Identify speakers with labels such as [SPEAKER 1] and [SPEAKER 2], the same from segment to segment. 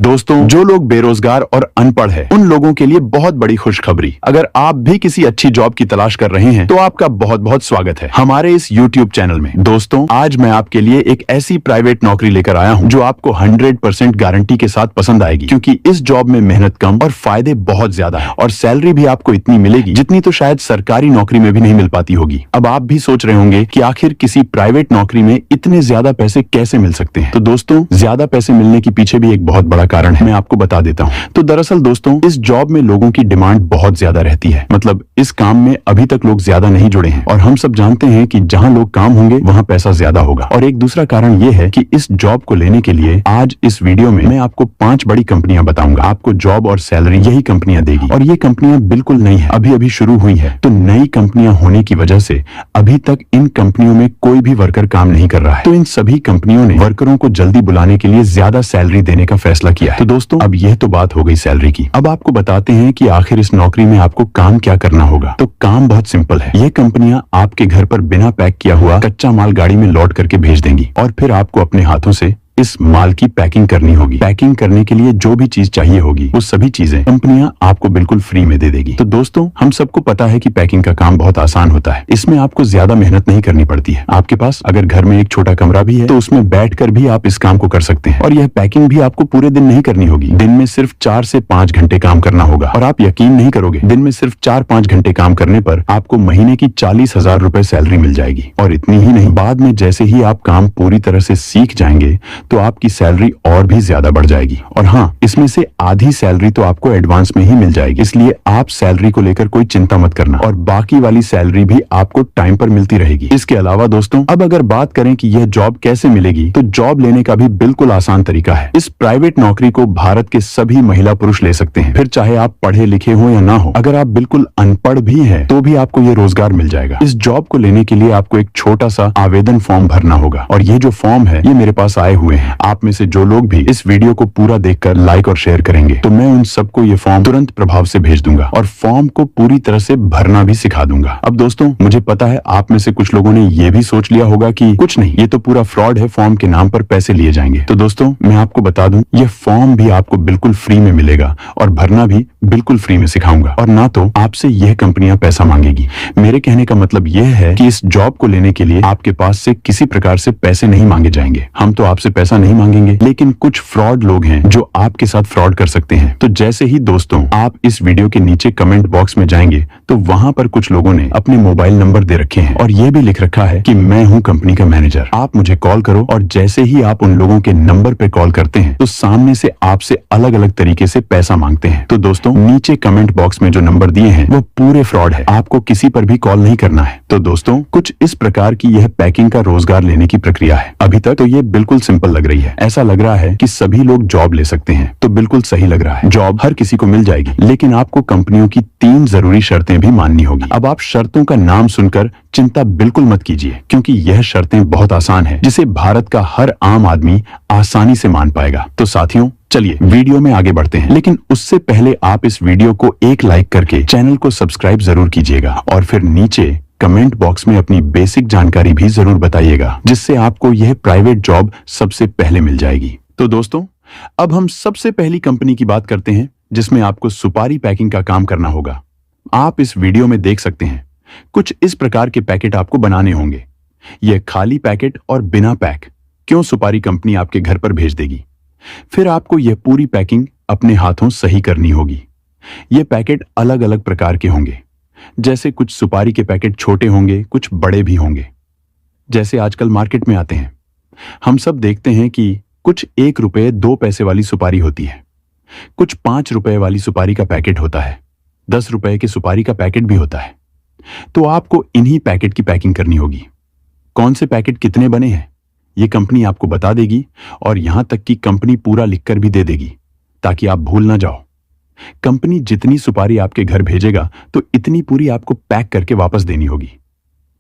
[SPEAKER 1] दोस्तों, जो लोग बेरोजगार और अनपढ़ हैं, उन लोगों के लिए बहुत बड़ी खुशखबरी। अगर आप भी किसी अच्छी जॉब की तलाश कर रहे हैं तो आपका बहुत बहुत स्वागत है हमारे इस YouTube चैनल में। दोस्तों, आज मैं आपके लिए एक ऐसी प्राइवेट नौकरी लेकर आया हूं जो आपको 100% गारंटी के साथ पसंद आएगी, क्योंकि इस जॉब में मेहनत कम और फायदे बहुत ज्यादा है और सैलरी भी आपको इतनी मिलेगी जितनी तो शायद सरकारी नौकरी में भी नहीं मिल पाती होगी। अब आप भी सोच रहे होंगे कि आखिर किसी प्राइवेट नौकरी में इतने ज्यादा पैसे कैसे मिल सकते हैं। तो दोस्तों, ज्यादा पैसे मिलने के पीछे भी एक बहुत बड़ा कारण है, मैं आपको बता देता हूँ। तो दरअसल दोस्तों, इस जॉब में लोगों की डिमांड बहुत ज्यादा रहती है। मतलब इस काम में अभी तक लोग ज्यादा नहीं जुड़े हैं और हम सब जानते हैं कि जहाँ लोग काम होंगे वहाँ पैसा ज्यादा होगा। और एक दूसरा कारण ये है कि इस जॉब को लेने के लिए आज इस वीडियो में मैं आपको 5 बड़ी कंपनियां बताऊंगा। आपको जॉब और सैलरी यही कंपनियां देगी और ये कंपनियां बिल्कुल नई है, अभी अभी शुरू हुई है। तो नई कंपनियां होने की वजह से अभी तक इन कंपनियों में कोई भी वर्कर काम नहीं कर रहा है। तो इन सभी कंपनियों ने वर्करों को जल्दी बुलाने के लिए ज्यादा सैलरी देने का फैसला किया है। तो दोस्तों, अब यह तो बात हो गई सैलरी की। अब आपको बताते हैं कि आखिर इस नौकरी में आपको काम क्या करना होगा। तो काम बहुत सिंपल है। ये कंपनियां आपके घर पर बिना पैक किया हुआ कच्चा माल गाड़ी में लोड करके भेज देंगी और फिर आपको अपने हाथों से इस माल की पैकिंग करनी होगी। पैकिंग करने के लिए जो भी चीज चाहिए होगी वो सभी चीजें कंपनियां आपको बिल्कुल फ्री में दे देगी। तो दोस्तों, हम सबको पता है कि पैकिंग का काम बहुत आसान होता है। इसमें आपको ज्यादा मेहनत नहीं करनी पड़ती है। आपके पास अगर घर में एक छोटा कमरा भी है तो उसमें बैठकर भी आप इस काम को कर सकते हैं। और यह पैकिंग भी आपको पूरे दिन नहीं करनी होगी। दिन में सिर्फ 4 से 5 घंटे काम करना होगा। और आप यकीन नहीं करोगे, दिन में सिर्फ 4-5 घंटे काम करने पर आपको महीने की 40,000 रुपए सैलरी मिल जाएगी। और इतनी ही नहीं, बाद में जैसे ही आप काम पूरी तरह से सीख जाएंगे तो आपकी सैलरी और भी ज्यादा बढ़ जाएगी। और हाँ, इसमें से आधी सैलरी तो आपको एडवांस में ही मिल जाएगी। इसलिए आप सैलरी को लेकर कोई चिंता मत करना और बाकी वाली सैलरी भी आपको टाइम पर मिलती रहेगी। इसके अलावा दोस्तों, अब अगर बात करें कि यह जॉब कैसे मिलेगी, तो जॉब लेने का भी बिल्कुल आसान तरीका है। इस प्राइवेट नौकरी को भारत के सभी महिला पुरुष ले सकते हैं, फिर चाहे आप पढ़े लिखे हो या ना हो। अगर आप बिल्कुल अनपढ़ भी हैं तो भी आपको ये रोजगार मिल जाएगा। इस जॉब को लेने के लिए आपको एक छोटा सा आवेदन फॉर्म भरना होगा और ये जो फॉर्म है ये मेरे पास आए हुए हैं। आप में से जो लोग भी इस वीडियो को पूरा देखकर लाइक और शेयर करेंगे तो मैं उन सबको ये फॉर्म तुरंत प्रभाव से भेज दूंगा और फॉर्म को पूरी तरह से भरना भी सिखा दूंगा। अब दोस्तों, मुझे पता है आप में से कुछ लोगों ने ये भी सोच लिया होगा कि कुछ नहीं, ये तो पूरा फ्रॉड है, फॉर्म के नाम पर पैसे लिए जाएंगे। तो दोस्तों, मैं आपको बता दूं, ये फॉर्म भी आपको बिल्कुल फ्री में मिलेगा और भरना भी बिल्कुल फ्री में सिखाऊंगा। और ना तो आपसे यह कंपनियां पैसा मांगेगी। मेरे कहने का मतलब यह है कि इस जॉब को लेने के लिए आपके पास से किसी प्रकार से पैसे नहीं मांगे जाएंगे। हम तो आपसे पैसा नहीं मांगेंगे, लेकिन कुछ फ्रॉड लोग हैं जो आपके साथ फ्रॉड कर सकते हैं। तो जैसे ही दोस्तों आप इस वीडियो के नीचे कमेंट बॉक्स में जाएंगे तो वहां पर कुछ लोगों ने अपने मोबाइल नंबर दे रखे हैं और ये भी लिख रखा है कि मैं हूं कंपनी का मैनेजर, आप मुझे कॉल करो। और जैसे ही आप उन लोगों के नंबर पे कॉल करते हैं तो सामने से आपसे अलग अलग तरीके से पैसा मांगते हैं। तो दोस्तों, नीचे कमेंट बॉक्स में जो नंबर दिए हैं वो पूरे फ्रॉड है, आपको किसी पर भी कॉल नहीं करना है। तो दोस्तों, कुछ इस प्रकार की यह पैकिंग का रोजगार लेने की प्रक्रिया है। अभी तक तो ये बिल्कुल सिंपल लग रही है, ऐसा लग रहा है कि सभी लोग जॉब ले सकते हैं। तो बिल्कुल सही लग रहा है, जॉब हर किसी को मिल जाएगी, लेकिन आपको कंपनियों की 3 जरूरी शर्तें भी माननी होगी। अब आप शर्तों का नाम सुनकर चिंता बिल्कुल मत कीजिए, क्योंकि यह शर्तें बहुत आसान है जिसे भारत का हर आम आदमी आसानी से मान पाएगा। तो साथियों, चलिए वीडियो में आगे बढ़ते हैं, लेकिन उससे पहले आप इस वीडियो को एक लाइक करके चैनल को सब्सक्राइब जरूर कीजिएगा और फिर नीचे कमेंट बॉक्स में अपनी बेसिक जानकारी भी जरूर बताइएगा, जिससे आपको यह प्राइवेट जॉब सबसे पहले मिल जाएगी। तो दोस्तों, अब हम सबसे पहली कंपनी की बात करते हैं जिसमें आपको सुपारी पैकिंग का काम करना होगा। आप इस वीडियो में देख सकते हैं, कुछ इस प्रकार के पैकेट आपको बनाने होंगे। यह खाली पैकेट और बिना पैक क्यों सुपारी कंपनी आपके घर पर भेज देगी। फिर आपको यह पूरी पैकिंग अपने हाथों सही करनी होगी। यह पैकेट अलग अलग प्रकार के होंगे, जैसे कुछ सुपारी के पैकेट छोटे होंगे, कुछ बड़े भी होंगे, जैसे आजकल मार्केट में आते हैं। हम सब देखते हैं कि कुछ 1 रुपए 2 पैसे वाली सुपारी होती है, कुछ 5 रुपए वाली सुपारी का पैकेट होता है, 10 रुपए के सुपारी का पैकेट भी होता है। तो आपको इन्हीं पैकेट की पैकिंग करनी होगी। कौन से पैकेट कितने बने हैं ये कंपनी आपको बता देगी और यहां तक कि कंपनी पूरा लिखकर भी दे देगी, ताकि आप भूल ना जाओ। कंपनी जितनी सुपारी आपके घर भेजेगा तो इतनी पूरी आपको पैक करके वापस देनी होगी।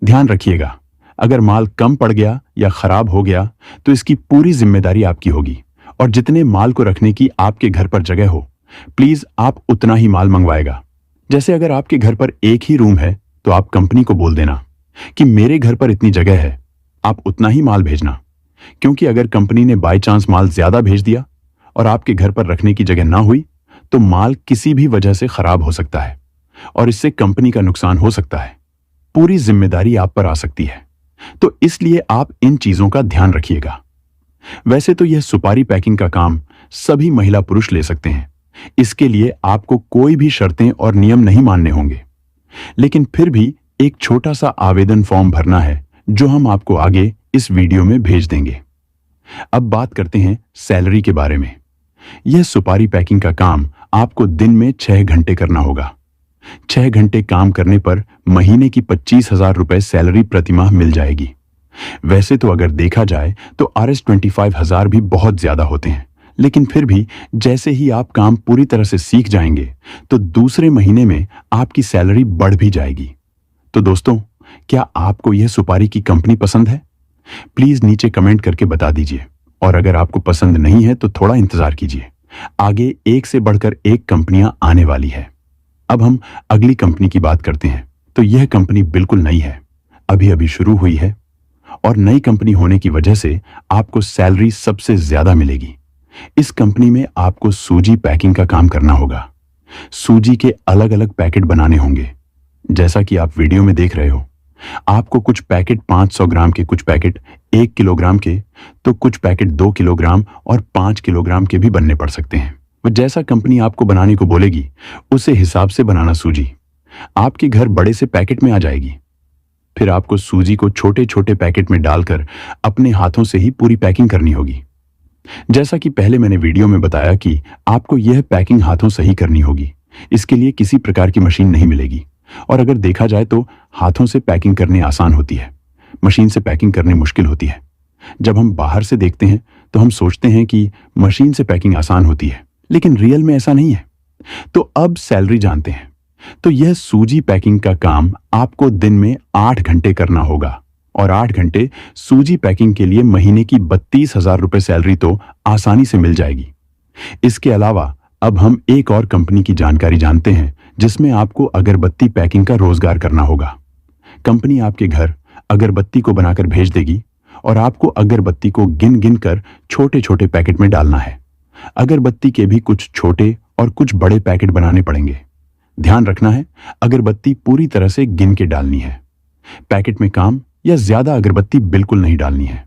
[SPEAKER 1] ध्यान रखिएगा, अगर माल कम पड़ गया या खराब हो गया तो इसकी पूरी जिम्मेदारी आपकी होगी। और जितने माल को रखने की आपके घर पर जगह हो, प्लीज आप उतना ही माल मंगवाएगा। जैसे अगर आपके घर पर एक ही रूम है तो आप कंपनी को बोल देना कि मेरे घर पर इतनी जगह है, आप उतना ही माल भेजना। क्योंकि अगर कंपनी ने बाय चांस माल ज्यादा भेज दिया और आपके घर पर रखने की जगह ना हुई तो माल किसी भी वजह से खराब हो सकता है और इससे कंपनी का नुकसान हो सकता है। पूरी जिम्मेदारी आप पर आ सकती है, तो इसलिए आप इन चीजों का ध्यान रखिएगा। वैसे तो यह सुपारी पैकिंग का काम सभी महिला पुरुष ले सकते हैं, इसके लिए आपको कोई भी शर्तें और नियम नहीं मानने होंगे, लेकिन फिर भी एक छोटा सा आवेदन फॉर्म भरना है जो हम आपको आगे इस वीडियो में भेज देंगे। अब बात करते हैं सैलरी के बारे में। यह सुपारी पैकिंग का काम आपको दिन में 6 घंटे करना होगा। 6 घंटे काम करने पर महीने की 25,000 रुपए सैलरी प्रतिमाह मिल जाएगी। वैसे तो अगर देखा जाए तो RS-25,000 भी बहुत ज्यादा होते हैं, लेकिन फिर भी जैसे ही आप काम पूरी तरह से सीख जाएंगे तो दूसरे महीने में आपकी सैलरी बढ़ भी जाएगी। तो दोस्तों, क्या आपको यह सुपारी की कंपनी पसंद है? प्लीज नीचे कमेंट करके बता दीजिए, और अगर आपको पसंद नहीं है तो थोड़ा इंतजार कीजिए, आगे एक से बढ़कर एक कंपनियां आने वाली है। अब हम अगली कंपनी की बात करते हैं। तो यह कंपनी बिल्कुल नई है, अभी अभी शुरू हुई है, और नई कंपनी होने की वजह से आपको सैलरी सबसे ज्यादा मिलेगी। इस कंपनी में आपको सूजी पैकिंग का काम करना होगा। सूजी के अलग अलग पैकेट बनाने होंगे, जैसा कि आप वीडियो में देख रहे हो। आपको कुछ पैकेट 500 ग्राम के, कुछ पैकेट 1 किलोग्राम के, तो कुछ पैकेट 2 किलोग्राम और 5 किलोग्राम के भी बनने पड़ सकते हैं। वह जैसा कंपनी आपको बनाने को बोलेगी उसे हिसाब से बनाना सूजी आपके घर बड़े से पैकेट में आ जाएगी। फिर आपको सूजी को छोटे छोटे पैकेट में डालकर अपने हाथों से ही पूरी पैकिंग करनी होगी। जैसा कि पहले मैंने वीडियो में बताया कि आपको यह पैकिंग हाथों से ही करनी होगी। इसके लिए किसी प्रकार की मशीन नहीं मिलेगी, और अगर देखा जाए तो हाथों से पैकिंग करनी आसान होती है, मशीन से पैकिंग करनी मुश्किल होती है। जब हम बाहर से देखते हैं तो हम सोचते हैं कि मशीन से पैकिंग आसान होती है, लेकिन रियल में ऐसा नहीं है। तो अब सैलरी जानते हैं। तो यह सूजी पैकिंग का काम आपको दिन में 8 घंटे करना होगा, और 8 घंटे सूजी पैकिंग के लिए महीने की 32,000 रुपए सैलरी तो आसानी से मिल जाएगी। इसके अलावा अब हम एक और कंपनी की जानकारी जानते हैं जिसमें आपको अगरबत्ती पैकिंग का रोजगार करना होगा। कंपनी आपके घर अगरबत्ती को बनाकर भेज देगी, और आपको अगरबत्ती को गिन गिन कर छोटे छोटे पैकेट में डालना है। अगरबत्ती के भी कुछ छोटे और कुछ बड़े पैकेट बनाने पड़ेंगे। ध्यान रखना है, अगरबत्ती पूरी तरह से गिन के डालनी है। पैकेट में काम या ज्यादा अगरबत्ती बिल्कुल नहीं डालनी है।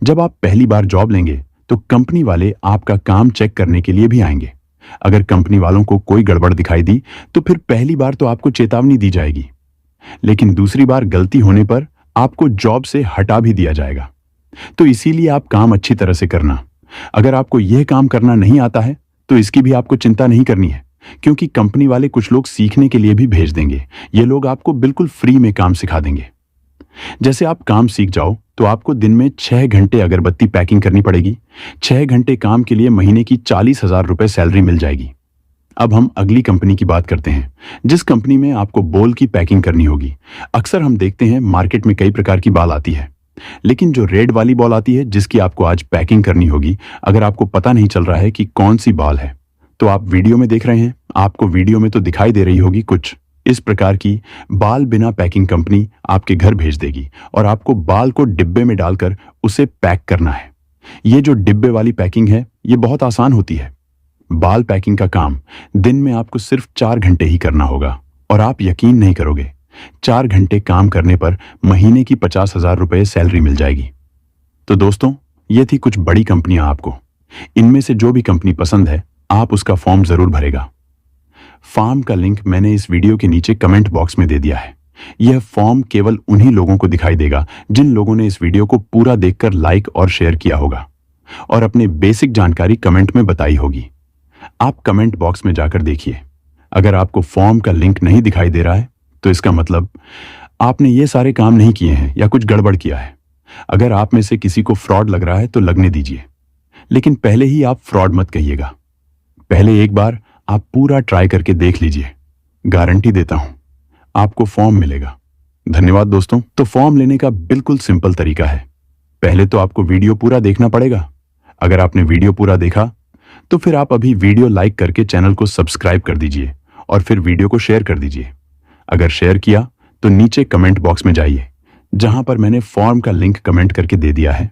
[SPEAKER 1] जब आप पहली बार जॉब लेंगे तो कंपनी वाले आपका काम चेक करने के लिए भी आएंगे। अगर कंपनी वालों को कोई गड़बड़ दिखाई दी तो फिर पहली बार तो आपको चेतावनी दी जाएगी, लेकिन दूसरी बार गलती होने पर आपको जॉब से हटा भी दिया जाएगा। तो इसीलिए आप काम अच्छी तरह से करना। अगर आपको यह काम करना नहीं आता है तो इसकी भी आपको चिंता नहीं करनी है, क्योंकि कंपनी वाले कुछ लोग सीखने के लिए भी भेज देंगे। ये लोग आपको बिल्कुल फ्री में काम सिखा देंगे। जैसे आप काम सीख जाओ तो आपको दिन में 6 घंटे अगरबत्ती पैकिंग करनी पड़ेगी। 6 घंटे काम के लिए महीने की 40,000 रुपए सैलरी मिल जाएगी। अब हम अगली कंपनी की बात करते हैं, जिस कंपनी में आपको बॉल की पैकिंग करनी होगी। अक्सर हम देखते हैं मार्केट में कई प्रकार की बॉल आती है, लेकिन जो रेड वाली बॉल आती है जिसकी आपको आज पैकिंग करनी होगी, अगर आपको पता नहीं चल रहा है कि कौन सी बॉल है, तो आप वीडियो में देख रहे हैं, आपको वीडियो में तो दिखाई दे रही होगी कुछ इस प्रकार की बाल बिना पैकिंग कंपनी आपके घर भेज देगी, और आपको बाल को डिब्बे में डालकर उसे पैक करना है। ये जो डिब्बे वाली पैकिंग है ये बहुत आसान होती है। बाल पैकिंग का काम दिन में आपको सिर्फ 4 घंटे ही करना होगा, और आप यकीन नहीं करोगे, 4 घंटे काम करने पर महीने की 50,000 रुपए सैलरी मिल जाएगी। तो दोस्तों, ये थी कुछ बड़ी कंपनियां आपको। इनमें से जो भी कंपनी पसंद है आप उसका फॉर्म जरूर भरेगा। फॉर्म का लिंक मैंने इस वीडियो के नीचे कमेंट बॉक्स में दे दिया है। यह फॉर्म केवल उन्हीं लोगों को दिखाई देगा जिन लोगों ने इस वीडियो को पूरा देखकर लाइक और शेयर किया होगा, और अपने बेसिक जानकारी कमेंट में बताई होगी। आप कमेंट बॉक्स में जाकर देखिए। अगर आपको फॉर्म का लिंक नहीं दिखाई दे रहा है तो इसका मतलब आपने ये सारे काम नहीं किए हैं या कुछ गड़बड़ किया है। अगर आप में से किसी को फ्रॉड लग रहा है तो लगने दीजिए, लेकिन पहले ही आप फ्रॉड मत कहिएगा। पहले एक बार आप पूरा ट्राई करके देख लीजिए, गारंटी देता हूं आपको फॉर्म मिलेगा। धन्यवाद दोस्तों। तो फॉर्म लेने का बिल्कुल सिंपल तरीका है। पहले तो आपको वीडियो पूरा देखना पड़ेगा। अगर आपने वीडियो पूरा देखा तो फिर आप अभी वीडियो लाइक करके चैनल को सब्सक्राइब कर दीजिए, और फिर वीडियो को शेयर कर दीजिए। अगर शेयर किया तो नीचे कमेंट बॉक्स में जाइए, जहां पर मैंने फॉर्म का लिंक कमेंट करके दे दिया है,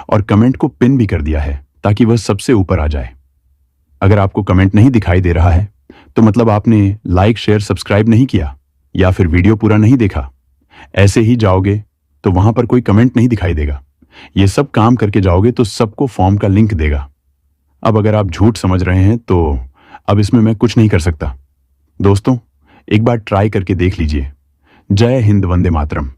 [SPEAKER 1] और कमेंट को पिन भी कर दिया है ताकि वह सबसे ऊपर आ जाए। अगर आपको कमेंट नहीं दिखाई दे रहा है तो मतलब आपने लाइक शेयर सब्सक्राइब नहीं किया या फिर वीडियो पूरा नहीं देखा। ऐसे ही जाओगे तो वहां पर कोई कमेंट नहीं दिखाई देगा। ये सब काम करके जाओगे तो सबको फॉर्म का लिंक देगा। अब अगर आप झूठ समझ रहे हैं तो अब इसमें मैं कुछ नहीं कर सकता। दोस्तों, एक बार ट्राई करके देख लीजिए। जय हिंद, वंदे मातरम।